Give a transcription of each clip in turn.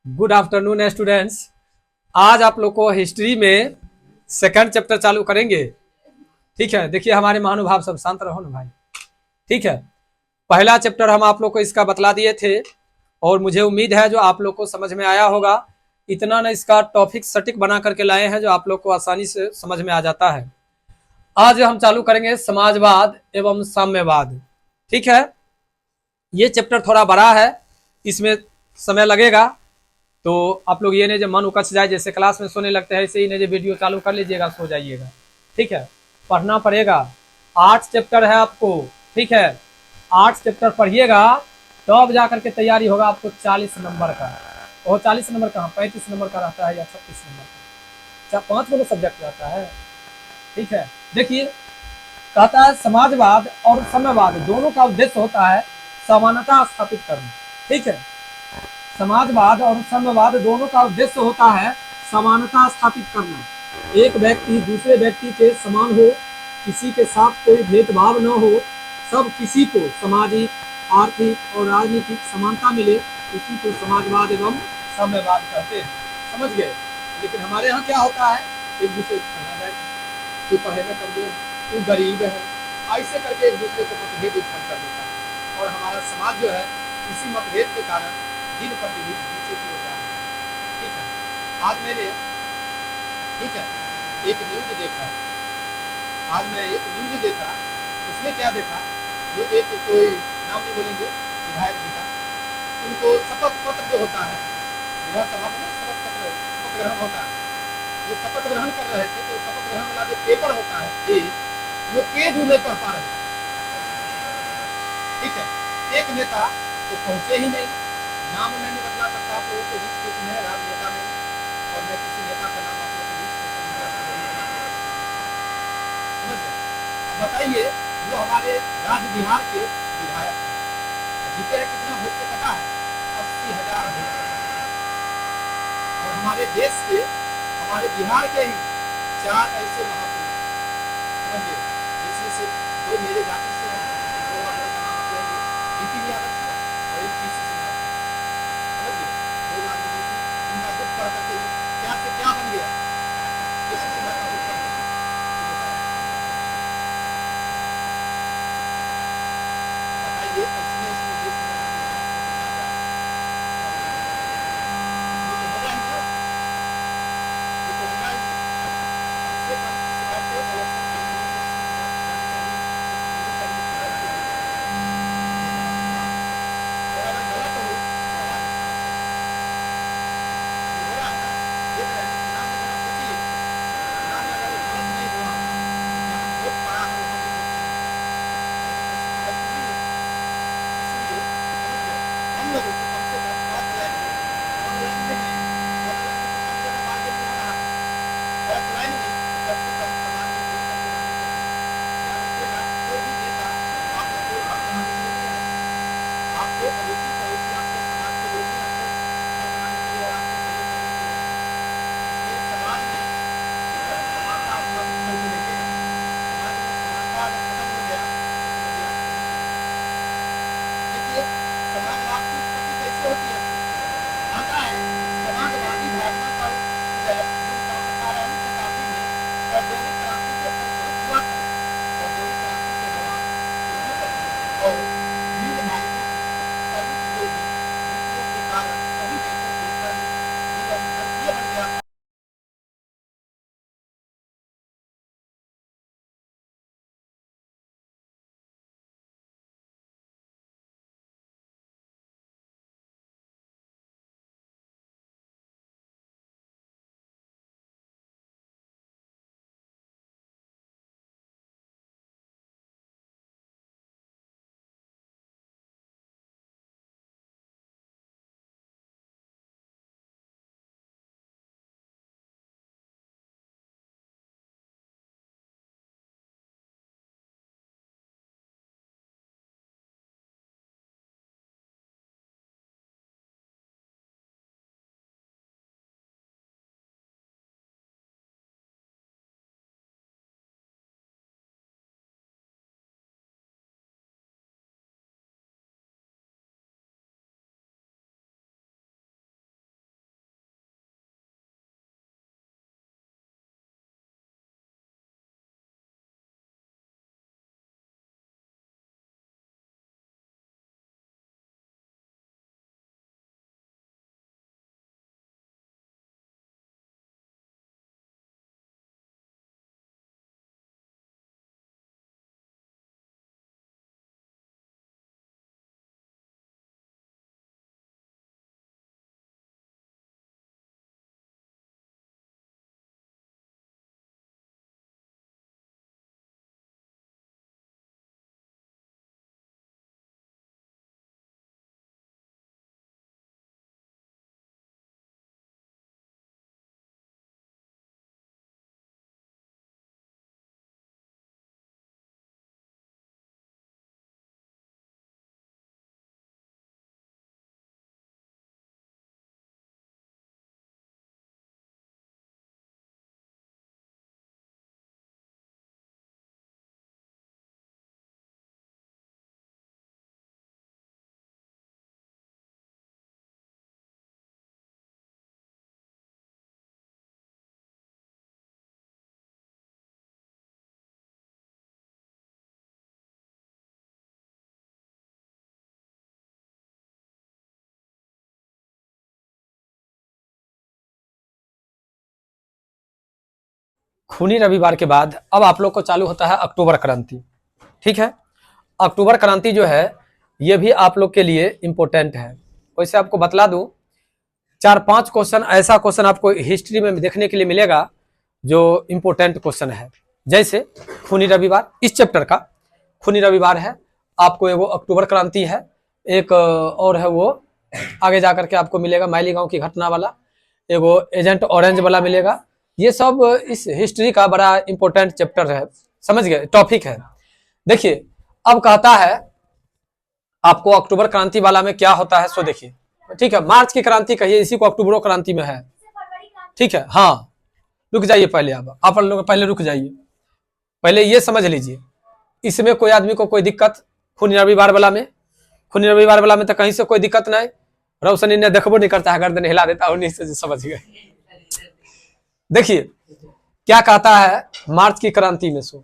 Good afternoon students. आज आप लोग को हिस्ट्री में सेकंड चैप्टर चालू करेंगे। ठीक है, देखिए हमारे महानुभाव सब शांत रहो ना भाई। ठीक है, पहला चैप्टर हम आप लोग को इसका बतला दिए थे और मुझे उम्मीद है जो आप लोग को समझ में आया होगा। इतना ना इसका टॉपिक सटीक बना करके लाए हैं जो आप लोग को आसानी से समझ में आ जाता है। आज हम चालू करेंगे समाजवाद एवं साम्यवाद। ठीक है, ये चैप्टर थोड़ा बड़ा है, इसमें समय लगेगा। तो आप लोग ये नहीं जब मन उकस जाए, जैसे क्लास में सोने लगते हैं ऐसे ही नहीं, जब वीडियो चालू कर लीजिएगा सो जाइएगा। ठीक है, पढ़ना पड़ेगा। 8 चैप्टर है आपको। ठीक है, 8 चैप्टर पढ़िएगा तब जा करके तैयारी होगा आपको 40 नंबर का। और 40 नंबर कहाँ, 35 नंबर का रहता है या 36 नंबर का। 5 सब्जेक्ट रहता है। ठीक है, देखिए कहता है समाजवाद और साम्यवाद दोनों का उद्देश्य होता है समानता स्थापित करना। ठीक है, समाजवाद और साम्यवाद दोनों का उद्देश्य होता है समानता स्थापित करना। एक व्यक्ति दूसरे व्यक्ति के समान हो, किसी के साथ कोई भेदभाव न हो, सब किसी को सामाजिक, आर्थिक और राजनीतिक समानता मिले, इसी को समाजवाद एवं साम्यवाद कहते हैं। समझ गए? लेकिन हमारे यहाँ क्या होता है, एक दूसरे को कहना जाए तू पढ़ेगा कमजोर, तू गरीब है, ऐसे करके एक दूसरे को मतभेद उत्पन्न कर देता है। और हमारा समाज जो है इसी मतभेद के कारण दिन प्रतिदिन नीचे की ओर जा रहा है। ठीक है, आज मैंने ठीक है एक न्यूज देखा। आज मैं एक न्यूज देखा, उसमें क्या देखा, जो एक कोई नाम नहीं बोलेंगे विधायक जी का, उनको शपथ पत्र जो होता है विधानसभा में शपथ पत्र शपथ ग्रहण होता है, जो शपथ ग्रहण कर रहे थे तो शपथ ग्रहण वाला जो पेपर होता है वो पेज नहीं पढ़ पा रहे। ठीक है, एक नेता तो पहुंचे ही नहीं। नाम मैं नहीं बतला सकता आप लोगों के बीच, क्योंकि मैं राजनेता नहीं और मैं किसी नेता का नाम आप लोगों के बीच समझ गए। अब बताइए, वो हमारे राज्य बिहार के विधायक हैं, जीते हैं कितना वोट से पता है? 80,000 वोट। और हमारे देश के, हमारे बिहार के ही 4 ऐसे महापुरुष समझिए, जिसमें से 2 मेरे जाति से हैं, 2 वालों का नाम लेंगे, बिपिन यादव था और एक पीसी सिन्हा था। समझिए, 2 राजनीति, उनका दुख पढ़ करके क्या से क्या बन गया, पीसी सिन्हा का दुख पढ़ करके बताइए। इसमें इसमें देश में खूनी रविवार के बाद अब आप लोग को चालू होता है अक्टूबर क्रांति। ठीक है, अक्टूबर क्रांति जो है ये भी आप लोग के लिए इंपॉर्टेंट है। वैसे आपको बतला दूं, 4-5 क्वेश्चन ऐसा क्वेश्चन आपको हिस्ट्री में देखने के लिए मिलेगा जो इंपॉर्टेंट क्वेश्चन है। जैसे खूनी रविवार, इस चैप्टर का खूनी रविवार है, आपको एगो अक्टूबर क्रांति है, एक और है वो आगे जाकर के आपको मिलेगा माइलीगांव की घटना वाला, एगो एजेंट ऑरेंज वाला मिलेगा। ये सब इस हिस्ट्री का बड़ा इंपॉर्टेंट चैप्टर है, समझ गए, टॉपिक है। देखिए अब कहता है आपको अक्टूबर क्रांति वाला में क्या होता है सो देखिए। ठीक है, मार्च की क्रांति कहिए, इसी को अक्टूबर क्रांति में है। ठीक है, हाँ रुक जाइए पहले, आप लोग पहले रुक जाइए, पहले ये समझ लीजिए इसमें कोई आदमी को कोई दिक्कत खूनी रविवार वाला में, खूनी रविवार वाला में तो कहीं से कोई दिक्कत नहीं, रोशनी ने देखबो नहीं करता है, गर्दन हिला देता है, से समझ गए। देखिए क्या कहता है मार्च की क्रांति में सो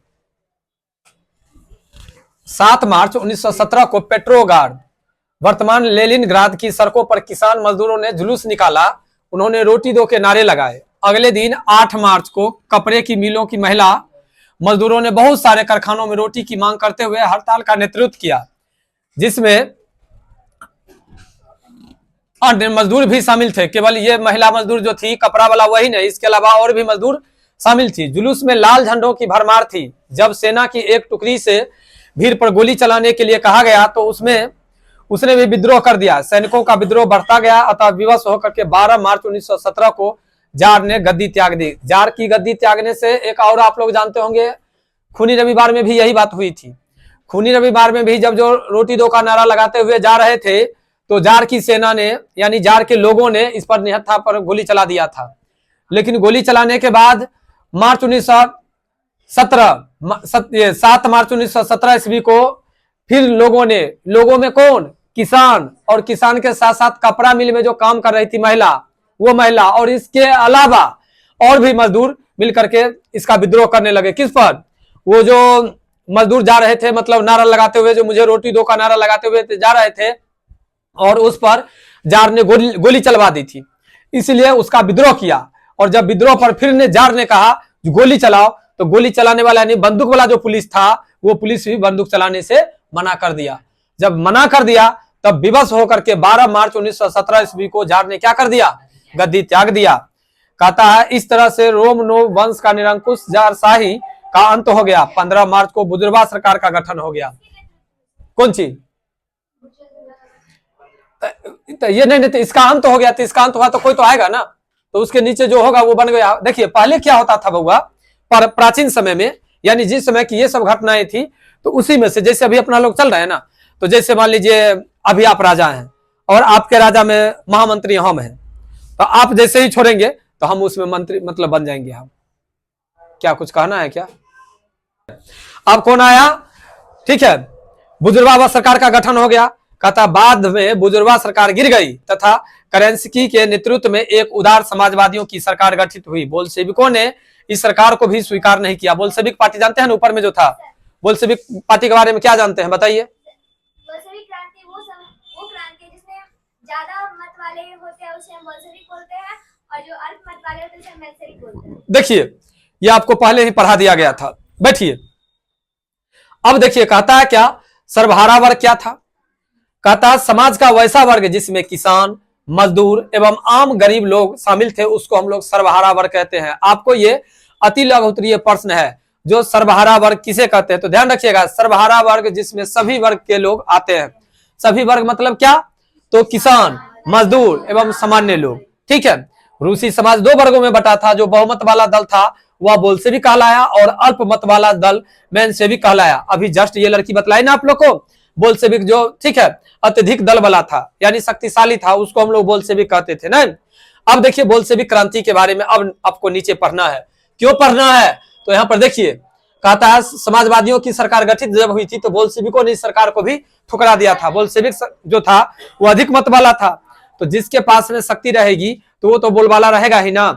7 मार्च 1917 को पेट्रोग्राड वर्तमान लेनिनग्राद की सड़कों पर किसान मजदूरों ने जुलूस निकाला। उन्होंने रोटी दो के नारे लगाए। अगले दिन 8 मार्च को कपड़े की मिलों की महिला मजदूरों ने बहुत सारे कारखानों में रोटी की मांग करते हुए हड़ताल का नेतृत्व किया, जिसमें अन्य मजदूर भी शामिल थे। केवल ये महिला मजदूर जो थी कपड़ा वाला वही नहीं, इसके अलावा और भी मजदूर शामिल थी। जुलूस में लाल झंडों की भरमार थी। जब सेना की एक टुकड़ी से भीड़ पर गोली चलाने के लिए कहा गया तो उसने भी विद्रोह कर दिया। सैनिकों का विद्रोह बढ़ता गया, अतः विवश होकर के 12 मार्च 1917 को जार ने गद्दी त्याग दी। जार की गद्दी त्यागने से एक और आप लोग जानते होंगे, खूनी रविवार में भी यही बात हुई थी। खूनी रविवार में भी जब जो रोटी दो का नारा लगाते हुए जा रहे थे तो जार की सेना ने यानी जार के लोगों ने इस पर निहत्था पर गोली चला दिया था। लेकिन गोली चलाने के बाद मार्च 1917 7 मार्च 1917 ईस्वी को फिर लोगों में कौन, किसान, और किसान के साथ साथ कपड़ा मिल में जो काम कर रही थी महिला, वो महिला और इसके अलावा और भी मजदूर मिलकर के इसका विद्रोह करने लगे। किस पर? वो जो मजदूर जा रहे थे, मतलब नारा लगाते हुए, जो मुझे रोटी दो का नारा लगाते हुए जा रहे थे, और उस पर जार ने गोली चलवा दी थी, इसलिए उसका विद्रोह किया। और जब विद्रोह पर फिर ने जार ने कहा गोली चलाओ, तो गोली चलाने वाला यानी बंदूक वाला जो पुलिस था, वो पुलिस भी बंदूक चलाने से मना कर दिया। जब मना कर दिया तब विवश होकर के 12 मार्च 1917 ईस्वी को जार ने क्या कर दिया, गद्दी त्याग दिया। कहता है इस तरह से रोमनोव वंश का निरंकुश जारशाही का अंत हो गया। 15 मार्च को बुजुर्गा सरकार का गठन हो गया। कौन चीज? तो ये नहीं, तो इसका अंत हो गया, तो इसका अंत हुआ तो कोई तो आएगा ना, तो उसके नीचे जो होगा वो बन गया। देखिए पहले क्या होता था बउआ, प्राचीन समय में, यानी जिस समय की ये सब घटनाएं थी, तो उसी में से जैसे अभी अपना लोग चल रहे हैं ना, तो जैसे मान लीजिए अभी आप राजा हैं और आपके राजा में महामंत्री हम हैं, तो आप जैसे ही छोड़ेंगे तो हम उसमें मंत्री मतलब बन जाएंगे हम। क्या कुछ कहना है क्या? अब कौन आया? ठीक है, बुजुर्गा सरकार का गठन हो गया। कहता बाद में बुजुर्गा सरकार गिर गई तथा करेंस्की के नेतृत्व में एक उदार समाजवादियों की सरकार गठित हुई। बोल्शेविकों ने इस सरकार को भी स्वीकार नहीं किया। बोल्शेविक पार्टी जानते हैं ना, ऊपर में जो था, बोल्शेविक पार्टी के बारे में क्या जानते हैं बताइए? बोल्शेविक क्रांति वो क्रांति जिसमें ज्यादा मत वाले होते हैं उसे हम बोल्शेविक बोलते हैं, और जो अल्प मत वाले होते हैं उसे हम मेल्शेविक बोलते हैं। देखिए ये आपको पहले ही पढ़ा दिया गया था। बैठिए, अब देखिए कहता है क्या, सर्वहारा वर्ग क्या था? कहता समाज का वैसा वर्ग जिसमें किसान, मजदूर एवं आम गरीब लोग शामिल थे, उसको हम लोग सर्वहारा वर्ग कहते हैं। आपको ये अति लघु उत्तरीय प्रश्न है, जो सर्वहारा वर्ग किसे कहते हैं, तो ध्यान रखिएगा, सर्वहारा वर्ग जिसमें सभी वर्ग के लोग आते हैं। सभी वर्ग मतलब क्या? तो किसान, मजदूर एवं सामान्य लोग। ठीक है, रूसी समाज 2 वर्गों में बटा था। जो बहुमत वाला दल था वह बोल्शेविक कहलाया, और अल्प मत वाला दल मेंशेविक कहलाया। अभी जस्ट ये लड़की बतलाई ना आप लोग को, बोल्शेविक जो ठीक है अत्यधिक दल वाला था यानी शक्तिशाली था, उसको हम लोग बोल्शेविक कहते थे ना। अब देखिए बोल्शेविक क्रांति के बारे में अब आपको नीचे पढ़ना है। क्यों पढ़ना है? तो यहाँ पर देखिए कहता है समाजवादियों की सरकार गठित जब हुई थी तो बोल्शेविकों ने इस सरकार को भी ठुकरा दिया था। बोल्शेविक जो था वो अधिक मत वाला था, तो जिसके पास में शक्ति रहेगी तो वो तो बोलबाला रहेगा ही ना।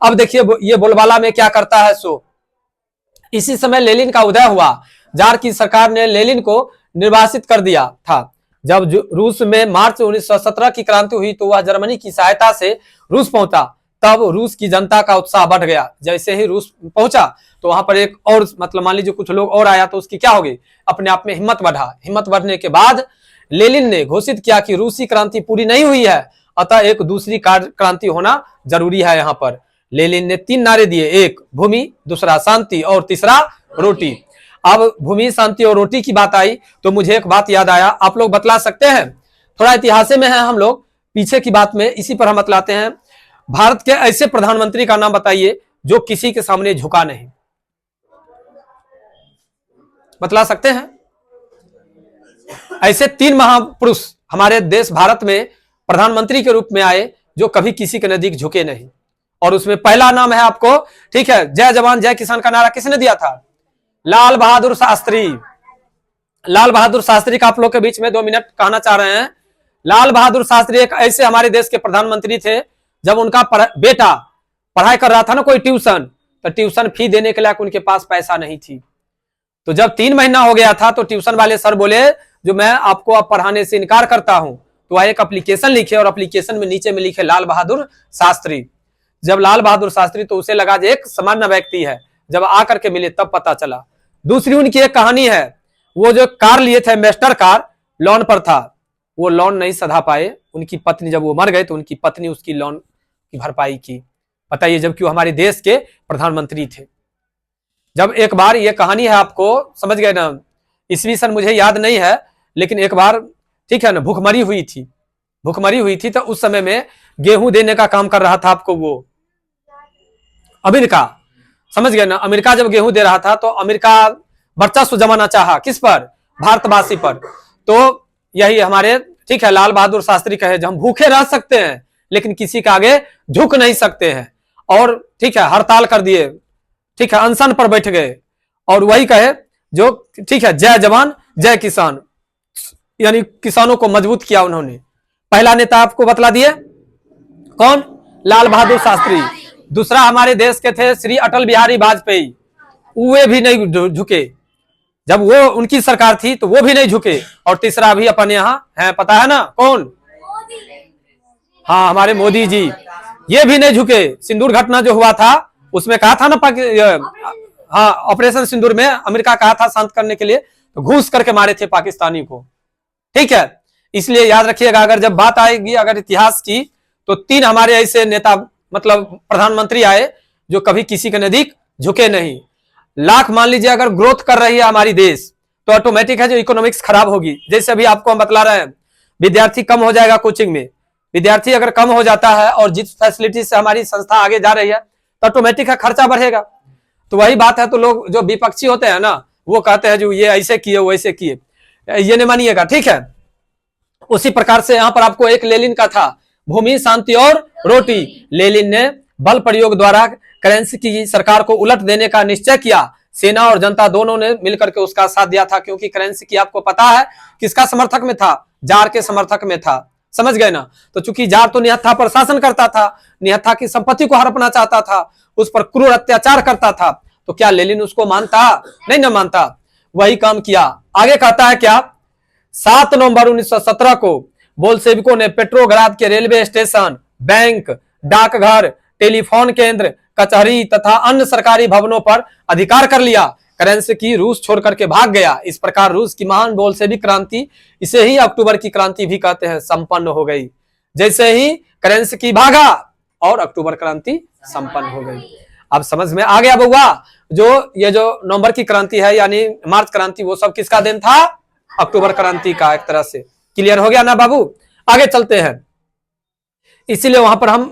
अब देखिए ये बोलबाला में क्या करता है सो, इसी समय लेनिन का उदय हुआ। जार की सरकार ने लेनिन को निर्वासित कर दिया था। जब रूस में मार्च 1917 की क्रांति हुई तो वह जर्मनी की सहायता से रूस पहुंचा। तब रूस की जनता का उत्साह बढ़ गया। जैसे ही रूस पहुंचा तो वहां पर एक और मतलब मान लीजिए कुछ लोग और आया तो उसकी क्या हो गई, अपने आप में हिम्मत बढ़ा। हिम्मत बढ़ने के बाद लेनिन ने घोषित किया कि रूसी क्रांति पूरी नहीं हुई है, अतः एक दूसरी क्रांति होना जरूरी है। यहाँ पर लेनिन ने 3 नारे दिए, एक भूमि, दूसरा शांति और तीसरा रोटी। अब भूमि, शांति और रोटी की बात आई तो मुझे एक बात याद आया, आप लोग बतला सकते हैं, थोड़ा इतिहास में है हम लोग, पीछे की बात में इसी पर हम बतलाते हैं। भारत के ऐसे प्रधानमंत्री का नाम बताइए जो किसी के सामने झुका नहीं, बतला सकते हैं? ऐसे 3 महापुरुष हमारे देश भारत में प्रधानमंत्री के रूप में आए जो कभी किसी के नजदीक झुके नहीं। और उसमें पहला नाम है आपको, ठीक है, जय जवान जय किसान का नारा किसने दिया था? लाल बहादुर शास्त्री। लाल बहादुर शास्त्री का आप लोग के बीच में 2 मिनट कहना चाह रहे हैं। लाल बहादुर शास्त्री एक ऐसे हमारे देश के प्रधानमंत्री थे, जब उनका बेटा पढ़ाई कर रहा था ना कोई ट्यूशन, तो ट्यूशन फी देने के लायक उनके पास पैसा नहीं थी। तो जब 3 महीना हो गया था तो ट्यूशन वाले सर बोले जो मैं आपको अब पढ़ाने से इनकार करता हूं। तो वह एक एप्लीकेशन लिखे और एप्लीकेशन में नीचे में लिखे लाल बहादुर शास्त्री। जब लाल बहादुर शास्त्री, तो उसे लगा जो एक सामान्य व्यक्ति है, जब आकर के मिले तब पता चला। दूसरी उनकी एक कहानी है, वो जो कार लिए थे मेस्टर कार, लोन पर था, वो लोन नहीं सधा पाए। उनकी पत्नी, जब वो मर गए तो उनकी पत्नी उसकी लोन की भरपाई की। बताइए, जबकि वो हमारे देश के प्रधानमंत्री थे। जब एक बार, ये कहानी है, आपको समझ गए ना, ईस्वी सन मुझे याद नहीं है, लेकिन एक बार, ठीक है ना, भूखमरी हुई थी। तो उस समय में गेहूं देने का काम कर रहा था आपको वो अमेरिका, समझ गए ना। अमेरिका जब गेहूं दे रहा था तो अमेरिका वर्चस्व जमाना चाहा, किस पर? भारतवासी पर। तो यही हमारे, ठीक है, लाल बहादुर शास्त्री कहे जो हम भूखे रह सकते हैं लेकिन किसी के आगे झुक नहीं सकते हैं। और ठीक है, हड़ताल कर दिए, ठीक है, अनशन पर बैठ गए। और वही कहे जो, ठीक है, जय जवान जय किसान, यानी किसानों को मजबूत किया उन्होंने। पहला नेता आपको बतला दिए कौन? लाल बहादुर शास्त्री। दूसरा हमारे देश के थे श्री अटल बिहारी वाजपेयी, वे भी नहीं झुके, जब वो उनकी सरकार थी तो वो भी नहीं झुके। और तीसरा भी अपन यहाँ है, पता है ना कौन? हाँ, हमारे मोदी जी, ये भी नहीं झुके। सिंदूर घटना जो हुआ था उसमें कहा था ना, हाँ, ऑपरेशन सिंदूर में अमेरिका कहा था शांत करने के लिए, तो घूस करके मारे थे पाकिस्तानी को, ठीक है। इसलिए याद रखिएगा, अगर जब बात आएगी अगर इतिहास की, तो 3 हमारे ऐसे नेता, मतलब प्रधानमंत्री आए जो कभी किसी के नजदीक झुके नहीं। लाख मान लीजिए अगर ग्रोथ कर रही है हमारी देश, तो ऑटोमेटिक है जो इकोनॉमिक्स खराब होगी। जैसे अभी आपको हम बतला रहे हैं, विद्यार्थी कम हो जाएगा कोचिंग में, विद्यार्थी अगर कम हो जाता है और जिस फैसिलिटी से हमारी संस्था आगे जा रही है तो ऑटोमेटिक है खर्चा बढ़ेगा। तो वही बात है, तो लोग जो विपक्षी होते हैं ना, वो कहते हैं जो ये ऐसे किए वैसे किए, ये नहीं मानिएगा, ठीक है। उसी प्रकार से यहाँ पर आपको एक लेनिन का था, भूमि, शांति और रोटी। लेनिन ने बल प्रयोग द्वारा करेंसी की सरकार को उलट देने का निश्चय किया। सेना और जनता दोनों ने मिलकर के उसका साथ दिया था, क्योंकि करेंसी की आपको पता है किसका समर्थक में था? जार के समर्थक में था, समझ गए ना। तो चूंकि जार तो निहत्था पर शासन करता था, निहत्था की संपत्ति को हड़पना चाहता था, उस पर क्रूर अत्याचार करता था, तो क्या लेनिन उसको मानता? नहीं ना मानता। वही काम किया। आगे कहता है क्या? 7 नवंबर 1917 को बोल्शेविकों ने पेट्रोग्राद के रेलवे स्टेशन, बैंक, डाकघर, टेलीफोन केंद्र, कचहरी तथा अन्य सरकारी भवनों पर अधिकार कर लिया। करेंसी रूस छोड़ करके भाग गया। इस प्रकार रूस की महान बोल्शेविक क्रांति, इसे ही अक्टूबर की क्रांति भी कहते हैं, संपन्न हो गई। जैसे ही करेंसी भागा और अक्टूबर क्रांति संपन्न हो गई। अब समझ में आ गया बउआ? जो ये जो नवंबर की क्रांति है यानी मार्च क्रांति, वो सब किसका दिन था? अक्टूबर क्रांति का। एक तरह से क्लियर हो गया ना बाबू? आगे चलते हैं। इसीलिए वहां पर हम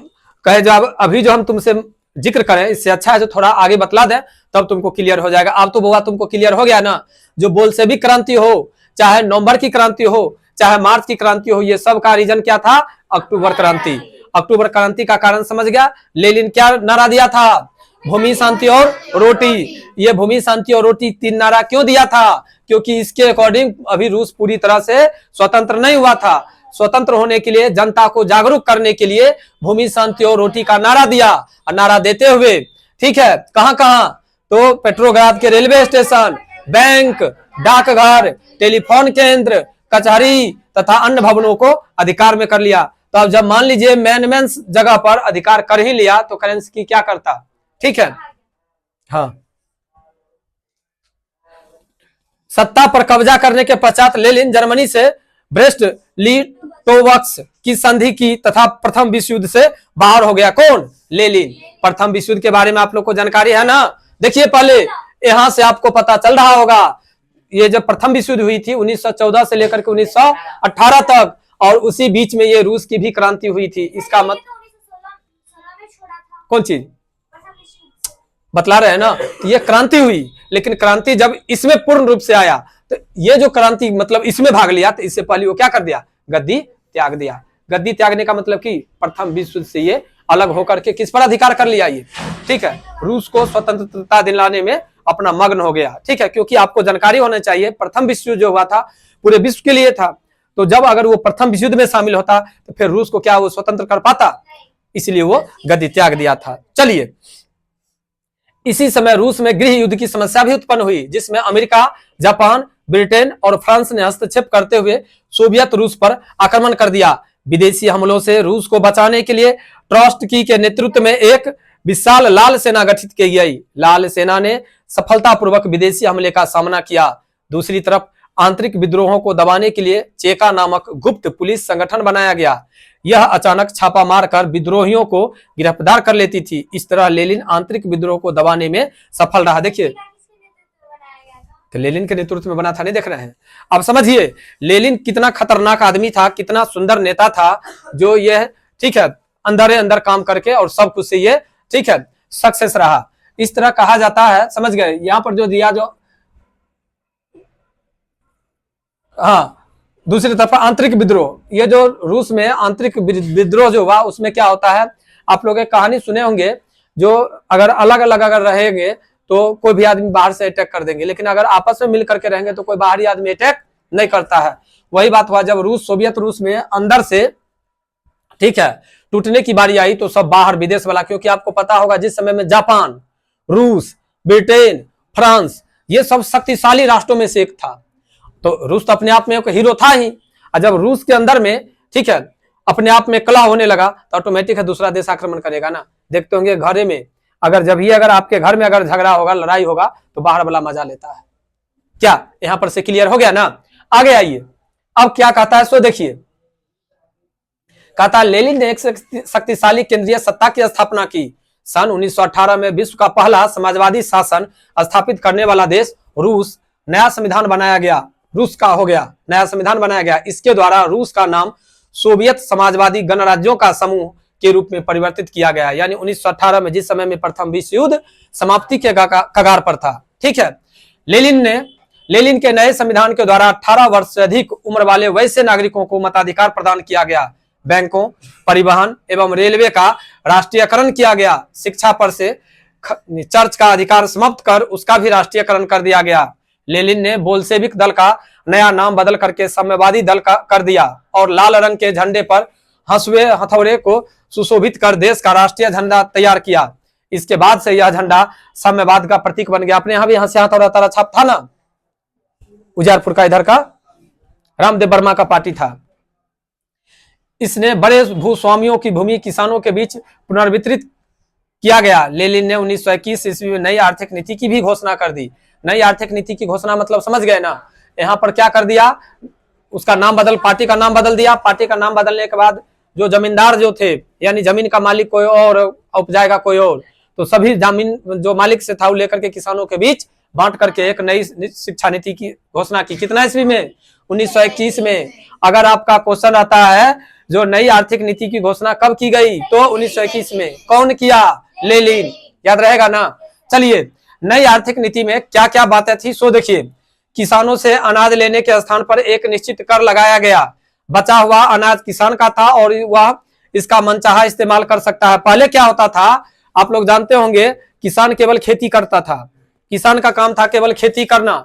कहे जो अभी जो हम तुमसे जिक्र करें, इससे अच्छा है जो थोड़ा आगे बतला दें, तब तुमको क्लियर हो जाएगा। अब तो बउआ तुमको क्लियर हो गया ना, जो बोल्शेविक क्रांति हो, चाहे नवंबर की क्रांति हो, चाहे मार्च की क्रांति हो, ये सब का रीजन क्या था? अक्टूबर क्रांति। अक्टूबर क्रांति का कारण समझ गया? लेनिन क्या नारा दिया था? भूमि, शांति और रोटी। ये भूमि, शांति और रोटी 3 नारा क्यों दिया था? क्योंकि इसके अकॉर्डिंग अभी रूस पूरी तरह से स्वतंत्र नहीं हुआ था। स्वतंत्र होने के लिए, जनता को जागरूक करने के लिए भूमि, शांति और रोटी का नारा दिया। और नारा देते हुए, ठीक है, कहां कहां? तो पेट्रोग्राद के रेलवे स्टेशन, बैंक, डाकघर, टेलीफोन केंद्र, कचहरी तथा अन्य भवनों को अधिकार में कर लिया। तो अब जब मान लीजिए मैन जगह पर अधिकार कर ही लिया तो केरेंस्की क्या करता, ठीक है। हाँ, सत्ता पर कब्जा करने के पश्चात लेनिन जर्मनी से ब्रेस्ट लिटोवस्क की संधि की तथा प्रथम विश्व युद्ध से बाहर हो गया। कौन? लेनिन। प्रथम विश्व युद्ध के बारे में आप लोग को जानकारी है ना। देखिए पहले यहां से आपको पता चल रहा होगा, ये जब प्रथम विश्व युद्ध हुई थी 1914 से लेकर के 1918 तक, और उसी बीच में ये रूस की भी क्रांति हुई थी। इसका मत 1916 में छोड़ा था। कौन चीज प्रथम विश्व युद्ध। बतला रहे हैं ना, ये क्रांति हुई, लेकिन क्रांति जब इसमें पूर्ण रूप से आया तो ये जो क्रांति मतलब इसमें भाग लिया, तो इससे पहले वो क्या कर दिया, गद्दी त्याग दिया। गद्दी त्यागने का मतलब कि प्रथम विश्व युद्ध से ये अलग होकर के किस पर अधिकार कर लिया ये, ठीक है, रूस को स्वतंत्रता दिलाने में अपना मग्न हो गया, ठीक है। क्योंकि आपको जानकारी होना चाहिए प्रथम विश्व युद्ध जो हुआ था पूरे विश्व के लिए था, तो जब अगर वो प्रथम विश्व युद्ध में शामिल होता तो फिर रूस को क्या वो स्वतंत्र कर पाता, इसलिए वो गद्दी त्याग दिया था। चलिए, इसी समय रूस में गृह युद्ध की समस्या भी उत्पन्न हुई, जिसमें अमेरिका, जापान, ब्रिटेन और फ्रांस ने हस्तक्षेप करते हुए सोवियत रूस पर आक्रमण कर दिया। विदेशी हमलों से रूस को बचाने के लिए ट्रॉट्स्की के नेतृत्व में एक विशाल लाल सेना गठित की गई। लाल सेना ने सफलतापूर्वक विदेशी हमले का सामना किया। दूसरी तरफ आंतरिक विद्रोहों को दबाने के लिए चेका नामक गुप्त पुलिस संगठन बनाया गया। यह अचानक छापा मारकर विद्रोहियों को गिरफ्तार कर लेती थी। इस तरह लेनिन आंतरिक विद्रोह को दबाने में सफल रहा। देखिए, किसके नेतृत्व में बनाया गया था? तो लेनिन के नेतृत्व में बना था, नहीं देख रहे हैं। अब समझिए लेनिन कितना खतरनाक आदमी था, कितना सुंदर नेता था, जो यह, ठीक है, अंदर अंदर काम करके और सब कुछ से ये, ठीक है, सक्सेस रहा। इस तरह कहा जाता है, समझ गए। यहां पर जो दिया, जो हाँ, दूसरी तरफ आंतरिक विद्रोह, ये जो रूस में आंतरिक विद्रोह जो हुआ उसमें क्या होता है, आप लोग एक कहानी सुने होंगे, जो अगर अलग अलग अगर रहेंगे तो कोई भी आदमी बाहर से अटैक कर देंगे, लेकिन अगर आपस में मिल करके रहेंगे तो कोई बाहरी आदमी अटैक नहीं करता है। वही बात हुआ जब रूस, सोवियत रूस में अंदर से, ठीक है, टूटने की बारी आई तो सब बाहर विदेश वाला, क्योंकि आपको पता होगा जिस समय में जापान, रूस, ब्रिटेन, फ्रांस, ये सब शक्तिशाली राष्ट्रों में से एक था। तो रूस तो अपने आप में एक हीरो था ही, और जब रूस के अंदर में, ठीक है, अपने आप में कला होने लगा तो ऑटोमेटिक है दूसरा देश आक्रमण करेगा ना। देखते होंगे घरे में अगर जब ही अगर आपके घर में अगर झगड़ा होगा, लड़ाई होगा, तो बाहर वाला मजा लेता है। क्या यहां पर से क्लियर हो गया ना। आगे आइए, अब क्या कहता है सो देखिए। कहता है लेनिन ने एक शक्तिशाली केंद्रीय सत्ता की स्थापना की। सन 1918 में विश्व का पहला समाजवादी शासन स्थापित करने वाला देश रूस, नया संविधान बनाया गया, रूस का हो गया, नया संविधान बनाया गया। इसके द्वारा रूस का नाम सोवियत समाजवादी गणराज्यों का समूह के रूप में परिवर्तित किया गया। यानी 1918 में, जिस समय में प्रथम विश्व युद्ध समाप्ति के कगार पर था, ठीक है, लेनिन के नए संविधान के द्वारा 18 वर्ष से अधिक उम्र वाले वैसे नागरिकों को मताधिकार प्रदान किया गया। बैंकों, परिवहन एवं रेलवे का राष्ट्रीयकरण किया गया। शिक्षा पर से चर्च का अधिकार समाप्त कर उसका भी राष्ट्रीयकरण कर दिया गया। लेनिन ने बोल्शेविक दल का नया नाम बदल करके साम्यवादी दल का कर दिया और लाल रंग के झंडे पर हंसुए हथौड़े को सुशोभित कर देश का राष्ट्रीय झंडा तैयार किया। इसके बाद से यह झंडा साम्यवाद का प्रतीक बन गया। अपने यहां भी हंसे हथौड़ा तारा छाप था ना, उजारपुर का, इधर का रामदेव वर्मा का पार्टी था। इसने बड़े भूस्वामियों की भूमि किसानों के बीच पुनर्वितरित किया गया। लेनिन ने 1921 ईस्वी में नई आर्थिक नीति की भी घोषणा कर दी। नई आर्थिक नीति की घोषणा मतलब समझ गए ना। यहाँ पर क्या कर दिया, उसका नाम बदल, पार्टी का नाम बदल दिया। पार्टी का नाम बदलने के बाद जो जमींदार जो थे, यानी जमीन का मालिक कोई और, उपजाएगा कोई और, तो सभी जमीन जो मालिक से था वो लेकर के किसानों के बीच बांट करके एक नई शिक्षा नीति की घोषणा की। कितना ईस्वी में? 1921 में। अगर आपका क्वेश्चन आता है जो नई आर्थिक नीति की घोषणा कब की गई, तो 1921 में। कौन किया? लेनिन। याद रहेगा ना। चलिए, नई आर्थिक नीति में क्या क्या बातें थी सो देखिए। किसानों से अनाज लेने के स्थान पर एक निश्चित कर लगाया गया। बचा हुआ अनाज किसान का था और वह इसका मनचाहा इस्तेमाल कर सकता है। पहले क्या होता था आप लोग जानते होंगे, किसान केवल खेती करता था, किसान का काम था केवल खेती करना,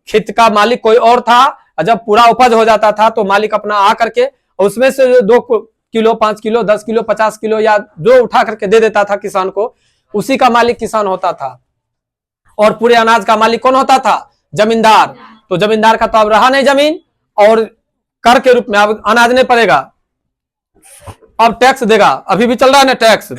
खेत का मालिक कोई और था। जब पूरा उपज हो जाता था तो मालिक अपना आ करके उसमें से 2 किलो, 5 किलो, 10 किलो, 50 किलो या जो उठा करके दे देता था किसान को, उसी का मालिक किसान होता था। और पूरे अनाज का मालिक कौन होता था? जमींदार। तो जमींदार का तो अब रहा नहीं जमीन, और कर के रूप में अब अनाज नहीं पड़ेगा, अब टैक्स देगा, अभी भी चल रहा है ना टैक्स।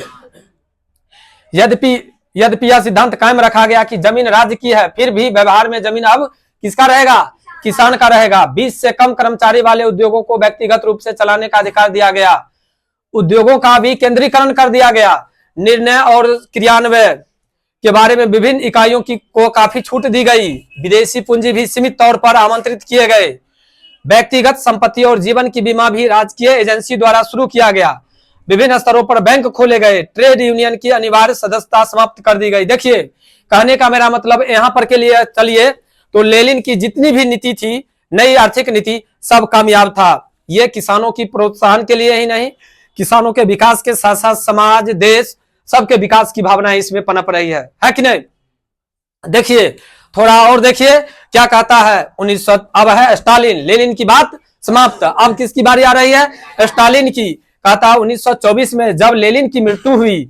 यद्यपि यह सिद्धांत कायम रखा गया कि जमीन राज्य की है, फिर भी व्यवहार में जमीन अब किसका रहेगा? किसान का रहेगा। 20 से कम कर्मचारी वाले उद्योगों को व्यक्तिगत रूप से चलाने का अधिकार दिया गया। उद्योगों का भी केंद्रीकरण कर दिया गया। निर्णय और क्रियान्वयन के बारे में विभिन्न इकाइयों को काफी छूट दी गई। विदेशी पूंजी भी सीमित तौर पर आमंत्रित किए गए। व्यक्तिगत संपत्ति और जीवन की बीमा भी राजकीय एजेंसी द्वारा शुरू किया गया। विभिन्न स्तरों पर बैंक खोले गए। ट्रेड यूनियन की अनिवार्य सदस्यता समाप्त कर दी गई। देखिए, कहने का मेरा मतलब यहां पर के लिए चलिए तो लेनिन की जितनी भी नीति थी, नई आर्थिक नीति, सब कामयाब था। ये किसानों की प्रोत्साहन के लिए ही नहीं, किसानों के विकास के साथ साथ समाज, देश, सबके विकास की भावना इसमें पनप रही है कि नहीं? देखिए थोड़ा और देखिए क्या कहता है 1900। अब है स्टालिन, लेनिन की बात समाप्त। अब किसकी बारी आ रही है? स्टालिन की। कहता है 1924 में जब लेनिन की मृत्यु हुई,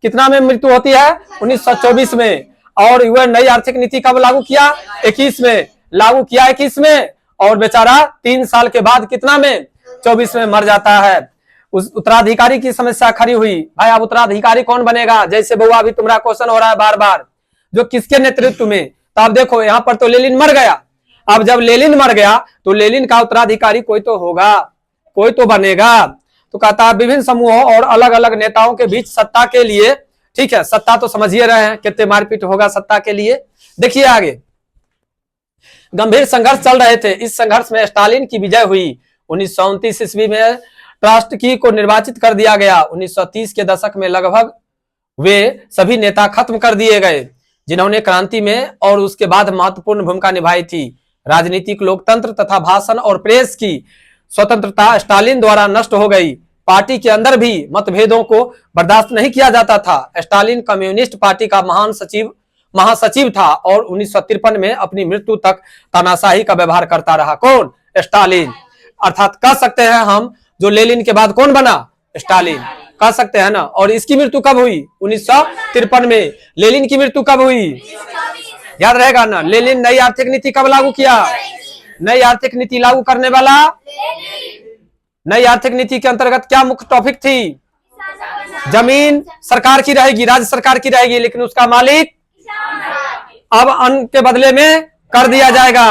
कितना में मृत्यु होती है? 1924 में। और वह नई आर्थिक नीति कब लागू किया? 21 में लागू किया, 21 में। और बेचारा 3 साल के बाद कितना में? 24 में मर जाता है। उस उत्तराधिकारी की समस्या खड़ी हुई। भाई अब उत्तराधिकारी कौन बनेगा? जैसे बउआ अभी तुम्हारा क्वेश्चन हो रहा है बार बार, जो किसके नेतृत्व में? तो अब देखो यहाँ पर तो लेनिन मर गया। अब जब लेनिन मर गया तो लेनिन का उत्तराधिकारी कोई तो होगा, कोई तो बनेगा। तो कहता है विभिन्न समूहों और अलग अलग नेताओं के बीच सत्ता के लिए, ठीक है, सत्ता तो समझिए रहे हैं कितने मारपीट होगा सत्ता के लिए। देखिए आगे, गंभीर संघर्ष चल रहे थे। इस संघर्ष में स्टालिन की विजय हुई। 1929 ईस्वी में ट्रास्टकी को निर्वाचित कर दिया गया। 1930 के दशक में लगभग वे सभी नेता खत्म कर दिए गए जिन्होंने क्रांति में और उसके बाद महत्वपूर्ण भूमिका निभाई थी। राजनीतिक लोकतंत्र तथा भाषण और प्रेस की स्वतंत्रता स्टालिन द्वारा नष्ट हो गई। पार्टी के अंदर भी मतभेदों को बर्दाश्त नहीं किया जाता था। स्टालिन कम्युनिस्ट पार्टी का महासचिव था और 1953 में अपनी मृत्यु तक तानाशाही का व्यवहार करता रहा। कौन? स्टालिन। अर्थात कह सकते हैं हम, जो लेनिन के बाद कौन बना? स्टालिन। कह सकते हैं ना। और इसकी मृत्यु कब हुई? 1953 में। लेनिन की मृत्यु कब हुई? याद रहेगा ना। लेनिन नई आर्थिक नीति कब लागू किया? नई आर्थिक नीति लागू करने वाला। नई आर्थिक नीति के अंतर्गत क्या मुख्य टॉपिक थी? जमीन सरकार की रहेगी, राज्य सरकार की रहेगी, लेकिन उसका मालिक अब अन्न के बदले में कर दिया जाएगा।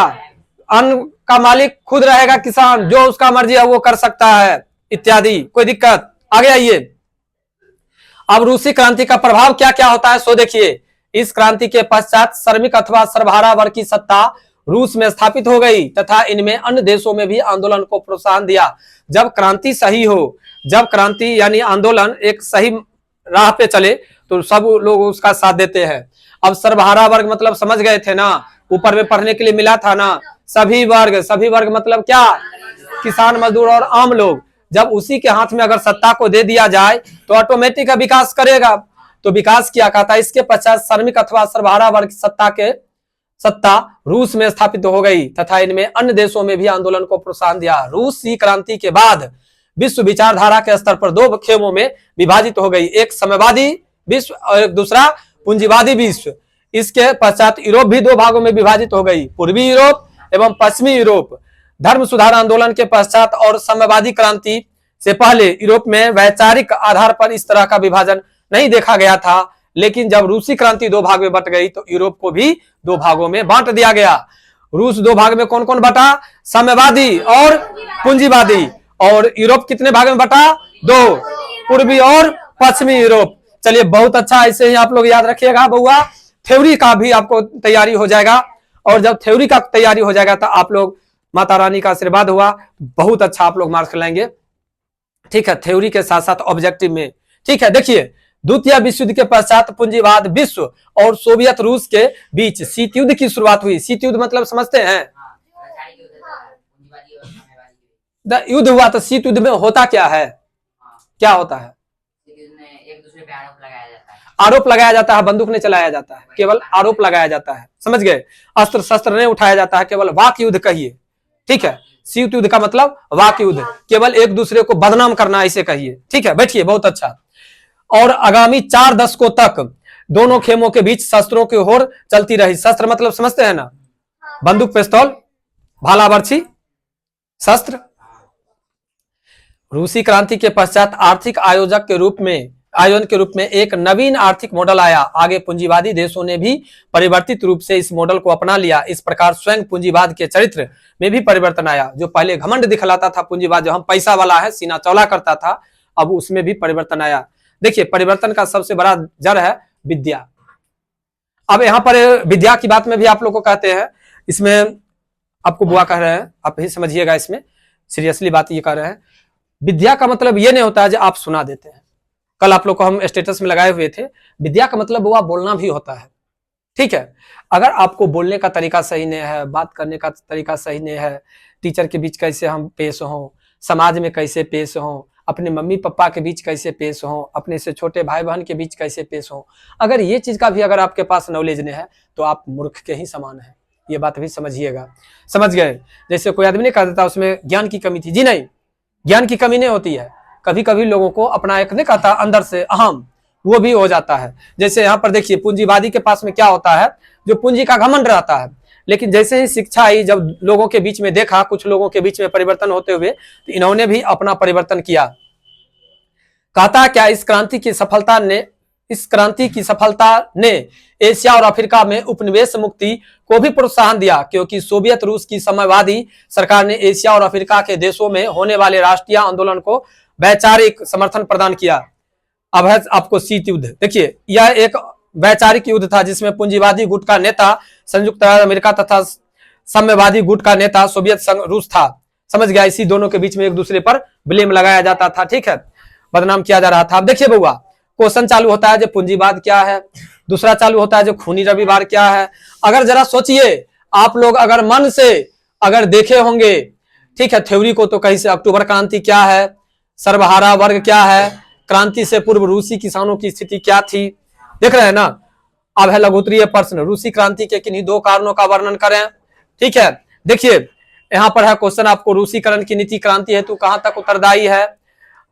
अन्न का मालिक खुद रहेगा किसान, जो उसका मर्जी है वो कर सकता है, इत्यादि। कोई दिक्कत? आगे आइए। अब रूसी क्रांति का प्रभाव क्या क्या होता है सो देखिए। इस क्रांति के पश्चात श्रमिक अथवा सर्वहारा वर्ग की सत्ता रूस में स्थापित हो गई तथा इनमें अन्य देशों में भी आंदोलन को प्रोत्साहन दिया। जब क्रांति सही हो, जब क्रांति यानी आंदोलन एक सही राह पे चले तो सब लोग उसका साथ देते हैं। अब सर्वहारा वर्ग मतलब समझ गए थे ना, ऊपर में पढ़ने के लिए मिला था ना, सभी वर्ग मतलब क्या? किसान, मजदूर और आम लोग। जब उसी के हाथ में अगर सत्ता को दे दिया जाए तो ऑटोमेटिक विकास करेगा। तो विकास क्या कहता है? इसके पश्चात श्रमिक अथवा सर्वहारा वर्ग सत्ता रूस में स्थापित हो गई तथा इनमें अन्य देशों में भी आंदोलन को प्रोत्साहन दिया। रूसी क्रांति के बाद विश्व विचारधारा के स्तर पर 2 खेमों में विभाजित हो गई, एक साम्यवादी विश्व और एक दूसरा पूंजीवादी विश्व। इसके पश्चात यूरोप भी 2 भागों में विभाजित हो गई, पूर्वी यूरोप एवं पश्चिमी यूरोप। धर्म सुधार आंदोलन के पश्चात और साम्यवादी क्रांति से पहले यूरोप में वैचारिक आधार पर इस तरह का विभाजन नहीं देखा गया था, लेकिन जब रूसी क्रांति 2 भाग में बट गई तो यूरोप को भी 2 भागों में बांट दिया गया। रूस 2 भाग में कौन कौन बटा? साम्यवादी और पूंजीवादी। और यूरोप कितने भाग में बटा? 2, पूर्वी और पश्चिमी यूरोप। चलिए बहुत अच्छा, ऐसे ही आप लोग याद रखिएगा बउआ। थ्योरी का भी आपको तैयारी हो जाएगा, और जब थ्योरी का तैयारी हो जाएगा तो आप लोग, माता रानी का आशीर्वाद हुआ, बहुत अच्छा आप लोग मार्क्स लाएंगे। ठीक है, थ्योरी के साथ साथ ऑब्जेक्टिव में। ठीक है, देखिए द्वितीय विश्व युद्ध के पश्चात पूंजीवाद विश्व और सोवियत रूस के बीच शीत युद्ध की शुरुआत हुई। शीत युद्ध मतलब समझते हैं? युद्ध हुआ तो शीत युद्ध में होता क्या है? क्या होता है? एक दूसरे पे आरोप लगाया जाता है। आरोप लगाया जाता है, बंदूक नहीं चलाया जाता है, केवल आरोप लगाया जाता है। समझ गए? अस्त्र शस्त्र नहीं उठाया जाता है, केवल वाक युद्ध कहिए। ठीक है, शीत युद्ध का मतलब वाक युद्ध, केवल एक दूसरे को बदनाम करना, ऐसे कहिए। ठीक है, बैठिए, बहुत अच्छा। और आगामी 4 दशकों तक दोनों खेमों के बीच शस्त्रों की होड़ चलती रही। शस्त्र मतलब समझते हैं ना? बंदूक, पिस्तौल, भाला, बर्छी, शस्त्र। रूसी क्रांति के पश्चात आर्थिक आयोजन के रूप में एक नवीन आर्थिक मॉडल आया। आगे पूंजीवादी देशों ने भी परिवर्तित रूप से इस मॉडल को अपना लिया। इस प्रकार स्वयं पूंजीवाद के चरित्र में भी परिवर्तन आया। जो पहले घमंड दिखलाता था पूंजीवाद, जो हम पैसा वाला है, सीना चौड़ा करता था, अब उसमें भी परिवर्तन आया। देखिए, परिवर्तन का सबसे बड़ा जड़ है विद्या। अब यहाँ पर विद्या की बात में भी आप लोग को कहते हैं, इसमें आपको बुआ कह रहे हैं, आप ही समझिएगा, इसमें सीरियसली बात ये कह रहे हैं। विद्या का मतलब ये नहीं होता है जो आप सुना देते हैं। कल आप लोग को हम स्टेटस में लगाए हुए थे, विद्या का मतलब वो बोलना भी होता है। ठीक है, अगर आपको बोलने का तरीका सही नहीं है, बात करने का तरीका सही नहीं है, टीचर के बीच कैसे हम पेश हों, समाज में कैसे पेश हों, अपने मम्मी पापा के बीच कैसे पेश हों, अपने से छोटे भाई बहन के बीच कैसे पेश हों, अगर ये चीज का भी अगर आपके पास नॉलेज नहीं है तो आप मूर्ख के ही समान है। ये बात भी समझिएगा। समझ गए? जैसे कोई आदमी ने कहा देता उसमें ज्ञान की कमी थी, जी नहीं, ज्ञान की कमी नहीं होती है। कभी कभी लोगों को अपना एक नहीं कहता अंदर से अहम, वो भी हो जाता है। जैसे यहाँ पर देखिए, पूंजीवादी के पास में क्या होता है, जो पूंजी का घमंड रहता है, लेकिन जैसे ही शिक्षा आई, जब लोगों के बीच में देखा, कुछ लोगों के बीच में परिवर्तन होते हुए, तो इन्होंने भी अपना परिवर्तन किया। कहता क्या, इस क्रांति की सफलता ने एशिया और अफ्रीका में उपनिवेश मुक्ति को भी प्रोत्साहन दिया, क्योंकि सोवियत रूस की साम्यवादी सरकार ने एशिया और अफ्रीका के देशों में होने वाले राष्ट्रीय आंदोलन को वैचारिक समर्थन प्रदान किया। अब है आपको शीत युद्ध। देखिए, यह एक वैचारिक युद्ध था जिसमें पूंजीवादी गुट का नेता संयुक्त अमेरिका तथा साम्यवादी गुट का नेता सोवियत संघ रूस था। समझ गया? इसी दोनों के बीच में एक दूसरे पर ब्लेम लगाया जाता था। ठीक है, बदनाम किया जा रहा था। अब देखिए बउआ, क्वेश्चन चालू होता है जो पूंजीवाद क्या है, दूसरा चालू होता है जो खूनी रविवार क्या है। अगर जरा सोचिए, आप लोग अगर मन से अगर देखे होंगे, ठीक है, थ्योरी को, तो कहीं से अक्टूबर क्रांति क्या है, सर्वहारा वर्ग क्या है, क्रांति से पूर्व रूसी किसानों की स्थिति क्या थी, देख रहे हैं ना। अब है लघुत्तरीय प्रश्न, रूसी क्रांति के किन्हीं दो कारणों का वर्णन करें। ठीक है, देखिए यहाँ पर है क्वेश्चन आपको, रूसीकरण की नीति क्रांति हेतु कहां तक उत्तरदायी है।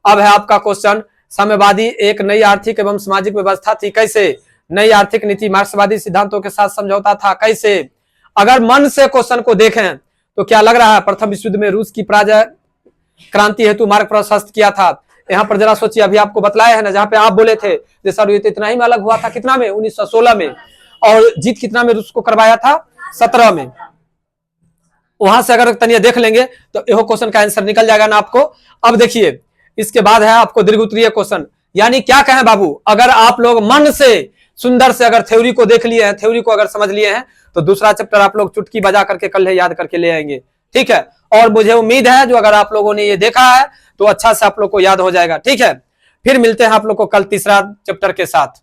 अब है आपका क्वेश्चन, साम्यवादी एक नई आर्थिक एवं सामाजिक व्यवस्था थी, कैसे? नई आर्थिक नीति मार्क्सवादी सिद्धांतों के साथ समझौता था, कैसे? अगर मन से क्वेश्चन को देखें तो क्या लग रहा है, प्रथम विश्व युद्ध में रूस की पराजय क्रांति हेतु मार्ग प्रशस्त किया था। यहाँ पर जरा सोचिए, अभी आपको बतलाया है ना, जहां पे आप बोले थे सर ये तो इतना ही में अलग हुआ था, कितना में, 1916 में, और जीत कितना में रूस को करवाया था, 17 में। वहां से अगर तनिया देख लेंगे तो यह क्वेश्चन का आंसर निकल जाएगा ना आपको। अब देखिए, इसके बाद है आपको दीर्घोत्तरीय क्वेश्चन, यानी क्या कहें बाबू, अगर आप लोग मन से सुंदर से अगर थ्योरी को देख लिए हैं, थ्योरी को अगर समझ लिए हैं, तो दूसरा चैप्टर आप लोग चुटकी बजा करके कल याद करके ले आएंगे। ठीक है, और मुझे उम्मीद है जो अगर आप लोगों ने ये देखा है तो अच्छा से आप लोग को याद हो जाएगा। ठीक है, फिर मिलते हैं आप लोग को कल तीसरा चैप्टर के साथ।